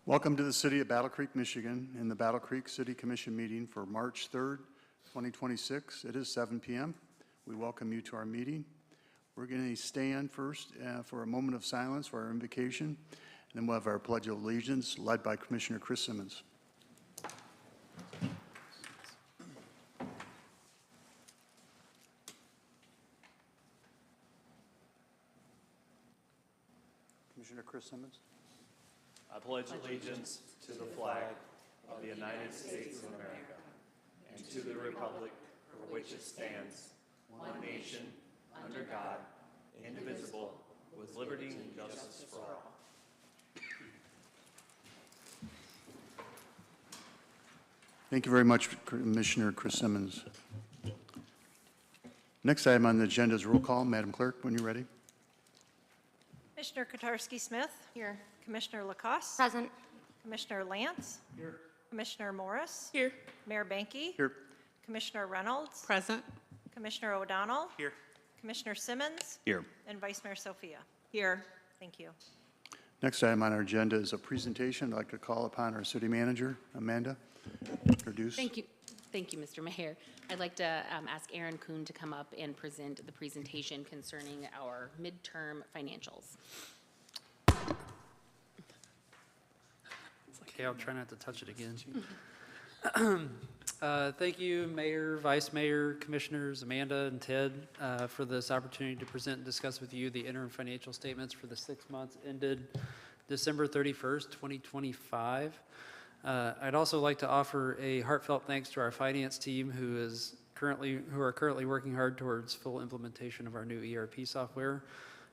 Welcome to the City of Battle Creek, Michigan, in the Battle Creek City Commission meeting for March 3rd, 2026. It is 7 p.m. We welcome you to our meeting. We're going to stand first for a moment of silence for our invocation, and then we'll have our Pledge of Allegiance led by Commissioner Chris Simmons. Commissioner Chris Simmons. I pledge allegiance to the flag of the United States of America and to the republic for which it stands, one nation, under God, indivisible, with liberty and justice for all. Thank you very much, Commissioner Chris Simmons. Next item on the agenda is roll call. Madam Clerk, when you're ready. Commissioner Kotarski-Smith. Here. Commissioner Lacoste. Present. Commissioner Lance. Here. Commissioner Morris. Here. Mayor Banky. Here. Commissioner Reynolds. Present. Commissioner O'Donnell. Here. Commissioner Simmons. Here. And Vice Mayor Sophia. Here. Thank you. Next item on our agenda is a presentation. I'd like to call upon our city manager, Amanda, to introduce. Thank you. Thank you, Mr. Mayor. I'd like to ask Aaron Kuhn to come up and present the presentation concerning our midterm financials. Okay, I'll try not to touch it again. Thank you, Mayor, Vice Mayor, Commissioners, Amanda and Ted, for this opportunity to present and discuss with you the interim financial statements for the 6 months ended December 31st, 2025. I'd also like to offer a heartfelt thanks to our finance team who are currently working hard towards full implementation of our new ERP software,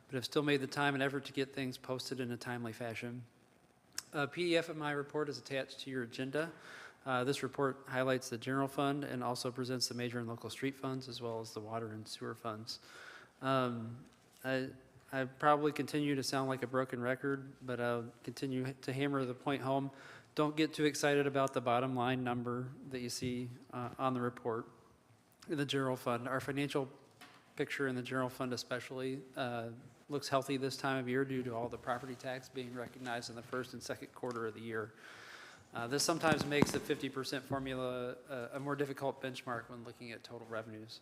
but have still made the time and effort to get things posted in a timely fashion. A PDF of my report is attached to your agenda. This report highlights the general fund and also presents the major and local street funds as well as the water and sewer funds. I probably continue to sound like a broken record, but I'll continue to hammer the point home. Don't get too excited about the bottom line number that you see on the report in the general fund. Our financial picture in the general fund especially looks healthy this time of year due to all the property tax being recognized in the first and second quarter of the year. This sometimes makes the 50% formula a more difficult benchmark when looking at total revenues.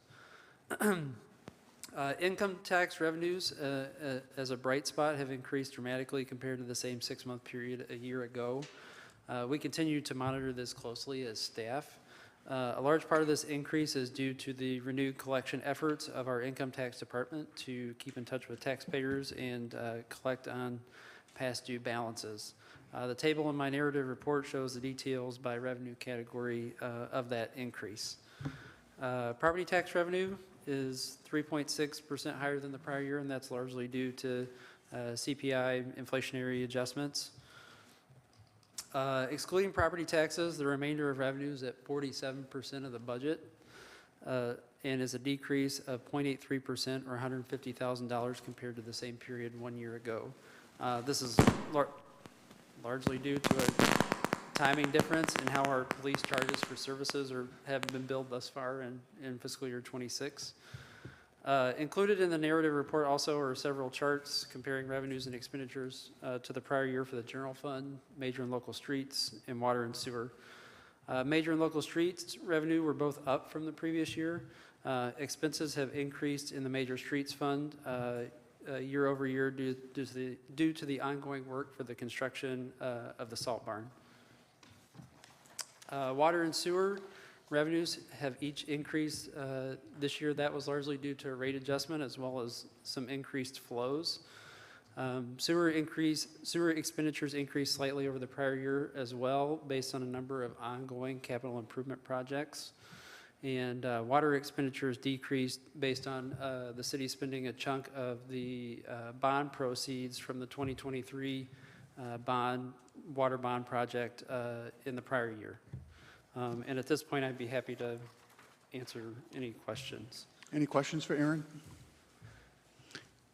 Income tax revenues as a bright spot have increased dramatically compared to the same 6-month period a year ago. We continue to monitor this closely as staff. A large part of this increase is due to the renewed collection efforts of our income tax department to keep in touch with taxpayers and collect on past due balances. The table in my narrative report shows the details by revenue category of that increase. Property tax revenue is 3.6% higher than the prior year, and that's largely due to CPI inflationary adjustments. Excluding property taxes, the remainder of revenue is at 47% of the budget and is a decrease of 0.83% or $150,000 compared to the same period 1 year ago. This is largely due to a timing difference in how our police charges for services have been billed thus far in fiscal year 26. Included in the narrative report also are several charts comparing revenues and expenditures to the prior year for the general fund, major and local streets, and water and sewer. Major and local streets revenue were both up from the previous year. Expenses have increased in the major streets fund year over year due to the ongoing work for the construction of the salt barn. Water and sewer revenues have each increased this year. That was largely due to a rate adjustment as well as some increased flows. Sewer expenditures increased slightly over the prior year as well based on a number of ongoing capital improvement projects. And water expenditures decreased based on the city spending a chunk of the bond proceeds from the 2023 water bond project in the prior year. And at this point, I'd be happy to answer any questions. Any questions for Aaron?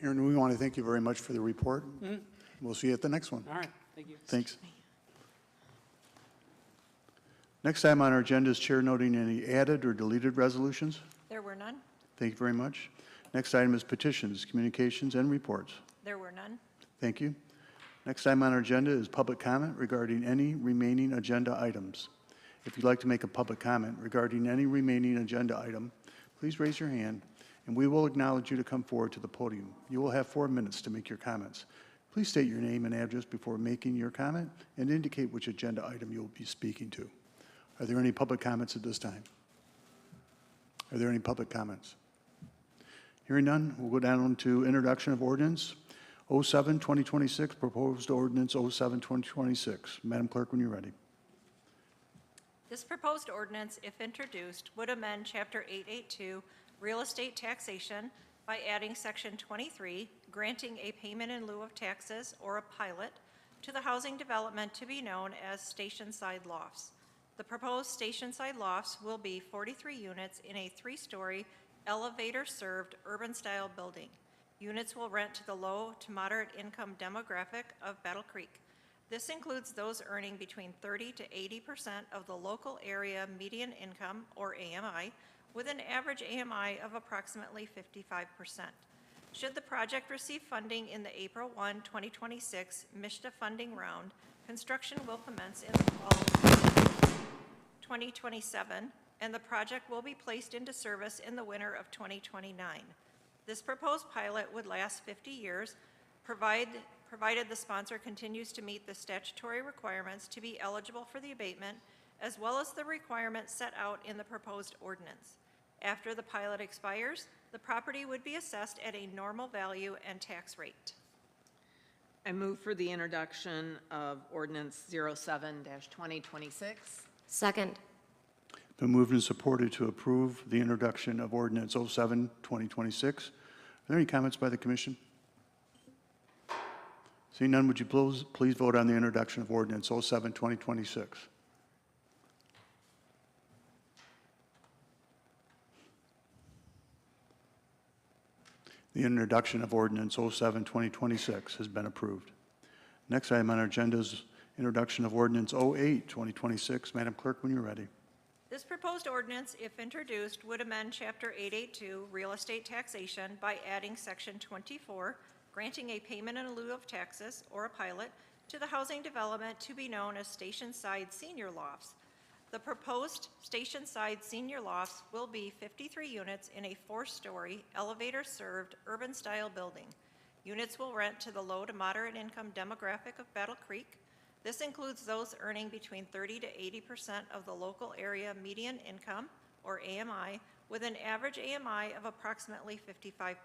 Aaron, we want to thank you very much for the report. Mm-hmm. We'll see you at the next one. All right. Thank you. Thanks. Next item on our agenda is chair noting any added or deleted resolutions. There were none. Thank you very much. Next item is petitions, communications, and reports. There were none. Thank you. Next item on our agenda is public comment regarding any remaining agenda items. If you'd like to make a public comment regarding any remaining agenda item, please raise your hand, and we will acknowledge you to come forward to the podium. You will have 4 minutes to make your comments. Please state your name and address before making your comment and indicate which agenda item you will be speaking to. Are there any public comments at this time? Are there any public comments? Hearing none, we'll go down to introduction of ordinance 07-2026, proposed ordinance 07-2026. Madam Clerk, when you're ready. This proposed ordinance, if introduced, would amend Chapter 882, Real Estate Taxation, by adding Section 23, granting a payment in lieu of taxes or a pilot to the housing development to be known as station-side lofts. The proposed station-side lofts will be 43 units in a 3-story, elevator-served, urban-style building. Units will rent to the low to moderate income demographic of Battle Creek. This includes those earning between 30 to 80% of the local area median income, or AMI, with an average AMI of approximately 55%. Should the project receive funding in the April 1, 2026 MISHDA funding round, construction will commence in the fall of 2027, and the project will be placed into service in the winter of 2029. This proposed pilot would last 50 years, provided the sponsor continues to meet the statutory requirements to be eligible for the abatement, as well as the requirements set out in the proposed ordinance. After the pilot expires, the property would be assessed at a normal value and tax rate. I move for the introduction of ordinance 07-2026. Second. Been moved and supported to approve the introduction of ordinance 07-2026. Are there any comments by the commission? Seeing none, would you please vote on the introduction of ordinance 07-2026? The introduction of ordinance 07-2026 has been approved. Next item on our agenda is introduction of ordinance 08-2026. Madam Clerk, when you're ready. This proposed ordinance, if introduced, would amend Chapter 882, Real Estate Taxation, by adding Section 24, granting a payment in lieu of taxes or a pilot to the housing development to be known as station-side senior lofts. The proposed station-side senior lofts will be 53 units in a 4-story, elevator-served, urban-style building. Units will rent to the low to moderate income demographic of Battle Creek. This includes those earning between 30 to 80% of the local area median income, or AMI, with an average AMI of approximately 55%.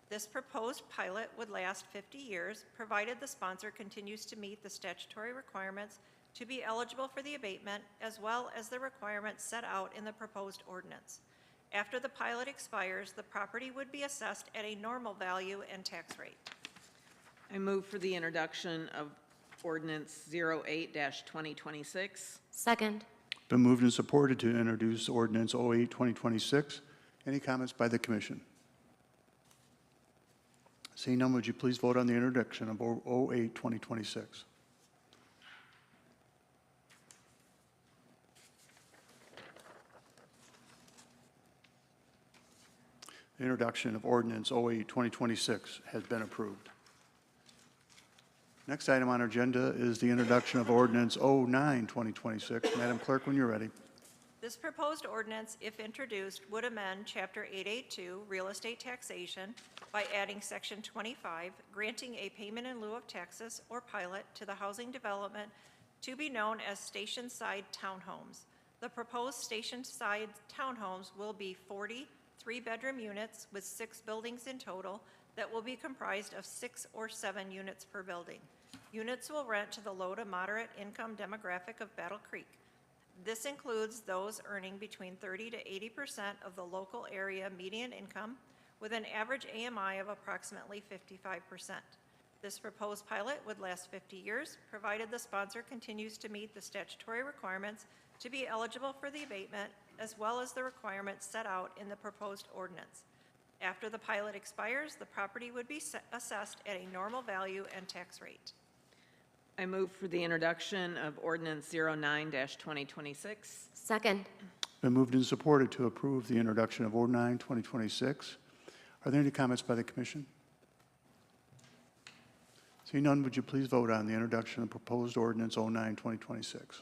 This proposed pilot would last 50 years, provided the sponsor continues to meet the statutory requirements to be eligible for the abatement, as well as the requirements set out in the proposed ordinance. After the pilot expires, the property would be assessed at a normal value and tax rate. I move for the introduction of ordinance 08-2026. Second. Been moved and supported to introduce ordinance 08-2026. Any comments by the commission? Seeing none, would you please vote on the introduction of 08-2026? The introduction of ordinance 08-2026 has been approved. Next item on our agenda is the introduction of ordinance 09-2026. Madam Clerk, when you're ready. This proposed ordinance, if introduced, would amend Chapter 882, Real Estate Taxation, by adding Section 25, granting a payment in lieu of taxes or pilot to the housing development to be known as station-side townhomes. The proposed station-side townhomes will be 40 3-bedroom units with 6 buildings in total that will be comprised of 6 or 7 units per building. Units will rent to the low to moderate income demographic of Battle Creek. This includes those earning between 30 to 80% of the local area median income, with an average AMI of approximately 55%. This proposed pilot would last 50 years, provided the sponsor continues to meet the statutory requirements to be eligible for the abatement, as well as the requirements set out in the proposed ordinance. After the pilot expires, the property would be assessed at a normal value and tax rate. I move for the introduction of ordinance 09-2026. Second. Been moved and supported to approve the introduction of 09-2026. Are there any comments by the commission? Seeing none, would you please vote on the introduction of proposed ordinance 09-2026?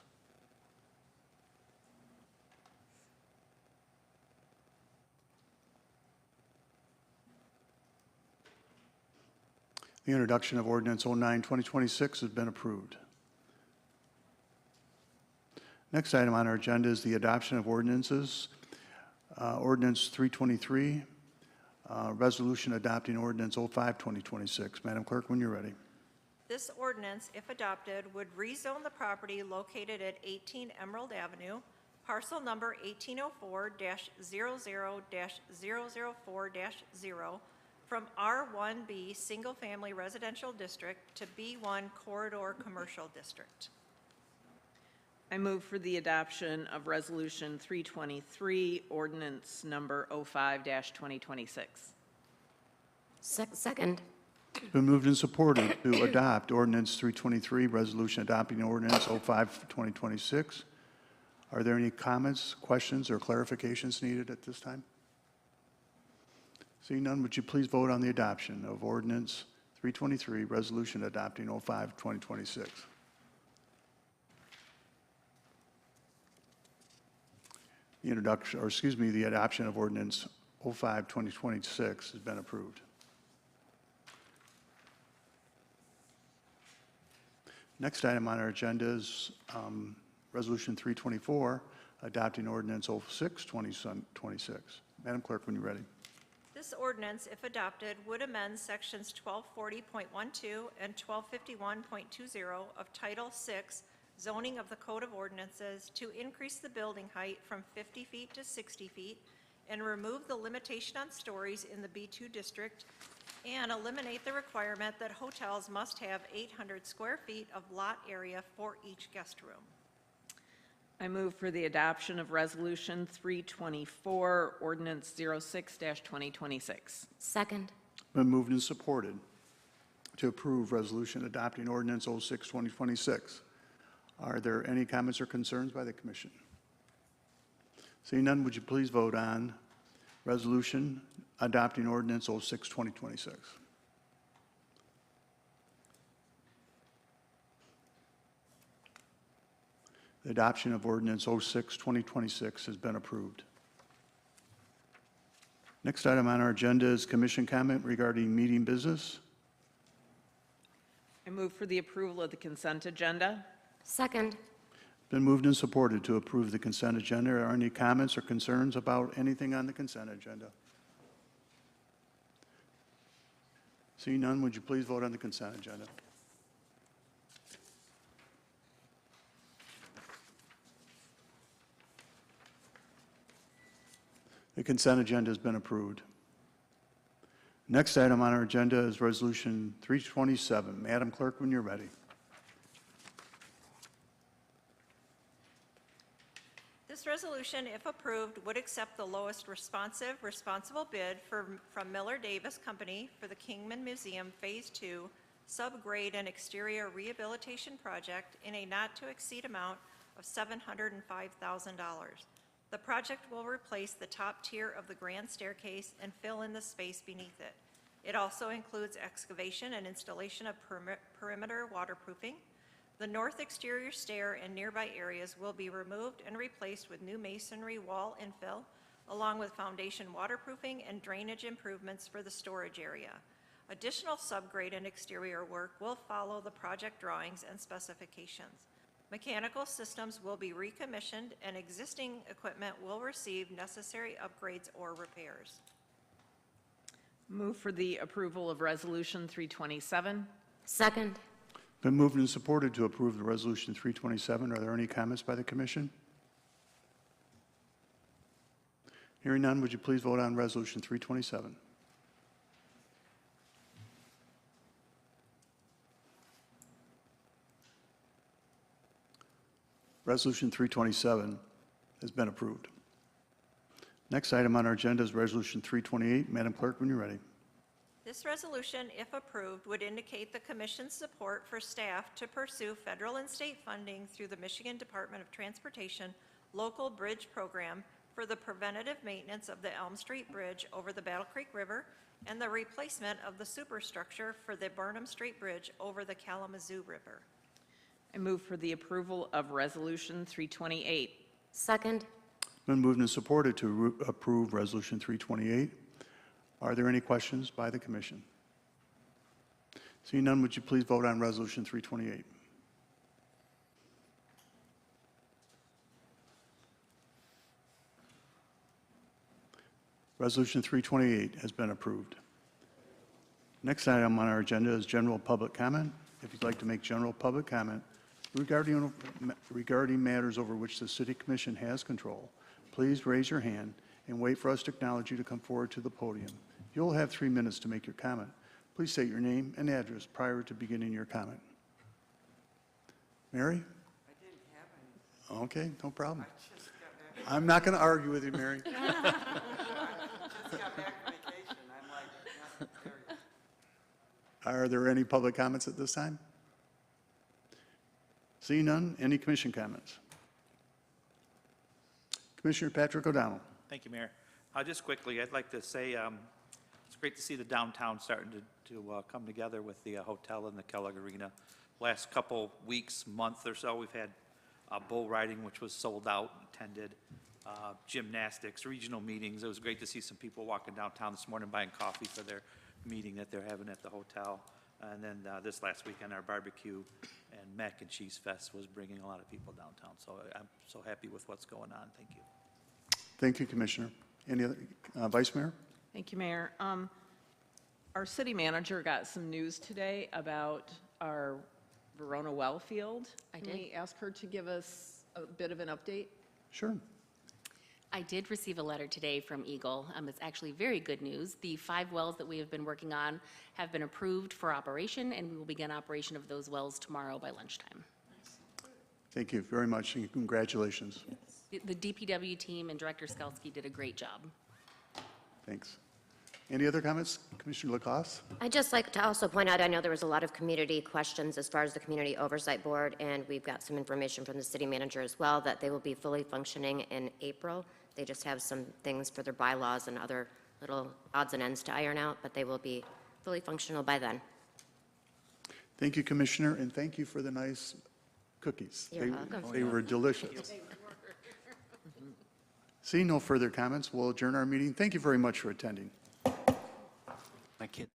The introduction of ordinance 09-2026 has been approved. Next item on our agenda is the adoption of ordinances. Ordinance 323, resolution adopting ordinance 05-2026. Madam Clerk, when you're ready. This ordinance, if adopted, would rezone the property located at 18 Emerald Avenue, parcel number 1804-00-004-0, from R1B Single Family Residential District to B1 Corridor Commercial District. I move for the adoption of Resolution 323, ordinance number 05-2026. Second. It's been moved and supported to adopt ordinance 323, resolution adopting ordinance 05-2026. Are there any comments, questions, or clarifications needed at this time? Seeing none, would you please vote on the adoption of ordinance 323, resolution adopting 05-2026? The introduction, or excuse me, the adoption of ordinance 05-2026 has been approved. Next item on our agenda is Resolution 324, adopting ordinance 06-2026. Madam Clerk, when you're ready. This ordinance, if adopted, would amend sections 1240.12 and 1251.20 of Title VI zoning of the Code of Ordinances to increase the building height from 50 feet to 60 feet and remove the limitation on stories in the B2 district and eliminate the requirement that hotels must have 800 square feet of lot area for each guest room. I move for the adoption of Resolution 324, ordinance 06-2026. Second. Been moved and supported to approve resolution adopting ordinance 06-2026. Are there any comments or concerns by the commission? Seeing none, would you please vote on resolution adopting ordinance 06-2026? The adoption of ordinance 06-2026 has been approved. Next item on our agenda is commission comment regarding meeting business. I move for the approval of the consent agenda. Second. Been moved and supported to approve the consent agenda. Are any comments or concerns about anything on the consent agenda? Seeing none, would you please vote on the consent agenda? The consent agenda has been approved. Next item on our agenda is Resolution 327. Madam Clerk, when you're ready. This resolution, if approved, would accept the lowest responsible bid from Miller Davis Company for the Kingman Museum Phase 2 subgrade and exterior rehabilitation project in a not-to-exceed amount of $705,000. The project will replace the top tier of the grand staircase and fill in the space beneath it. It also includes excavation and installation of perimeter waterproofing. The north exterior stair and nearby areas will be removed and replaced with new masonry wall infill, along with foundation waterproofing and drainage improvements for the storage area. Additional subgrade and exterior work will follow the project drawings and specifications. Mechanical systems will be recommissioned and existing equipment will receive necessary upgrades or repairs. Move for the approval of Resolution 327. Second. Been moved and supported to approve the Resolution 327. Are there any comments by the commission? Hearing none, would you please vote on Resolution 327? Resolution 327 has been approved. Next item on our agenda is Resolution 328. Madam Clerk, when you're ready. This resolution, if approved, would indicate the Commission's support for staff to pursue federal and state funding through the Michigan Department of Transportation Local Bridge Program for the preventative maintenance of the Elm Street Bridge over the Battle Creek River and the replacement of the superstructure for the Burnham Street Bridge over the Kalamazoo River. I move for the approval of Resolution 328. Second. Been moved and supported to approve Resolution 328. Are there any questions by the commission? Seeing none, would you please vote on Resolution 328? Resolution 328 has been approved. Next item on our agenda is general public comment. If you'd like to make general public comment regarding matters over which the City Commission has control, please raise your hand and wait for us to acknowledge you to come forward to the podium. You'll have 3 minutes to make your comment. Please state your name and address prior to beginning your comment. Mary? I didn't have any. Okay, no problem. I just got back, I'm not going to argue with you, Mary. just got back from vacation. I'm like, not there yet. Are there any public comments at this time? Seeing none, any commission comments? Commissioner Patrick O'Donnell. Thank you, Mayor. Just quickly, I'd like to say it's great to see the downtown starting to come together with the hotel and the Kellogg Arena. Last couple weeks, month or so, we've had bull riding, which was sold out, attended, gymnastics, regional meetings. It was great to see some people walking downtown this morning buying coffee for their meeting that they're having at the hotel. And then this last weekend, our barbecue and mac and cheese fest was bringing a lot of people downtown. So I'm so happy with what's going on. Thank you. Thank you, Commissioner. Any other, Vice Mayor? Thank you, Mayor. Our city manager got some news today about our Verona well field. I Can did. we ask her to give us a bit of an update? Sure. I did receive a letter today from Eagle. It's actually very good news. The 5 wells that we have been working on have been approved for operation, and we will begin operation of those wells tomorrow by lunchtime. Thank you very much, and congratulations. The DPW team and Director Skalski did a great job. Thanks. Any other comments? Commissioner Lacoste? I'd just like to also point out, I know there was a lot of community questions as far as the Community Oversight Board, and we've got some information from the city manager as well, that they will be fully functioning in April. They just have some things for their bylaws and other little odds and ends to iron out, but they will be fully functional by then. Thank you, Commissioner, and thank you for the nice cookies. You're welcome. They were delicious. Seeing no further comments, we'll adjourn our meeting. Thank you very much for attending. My kid.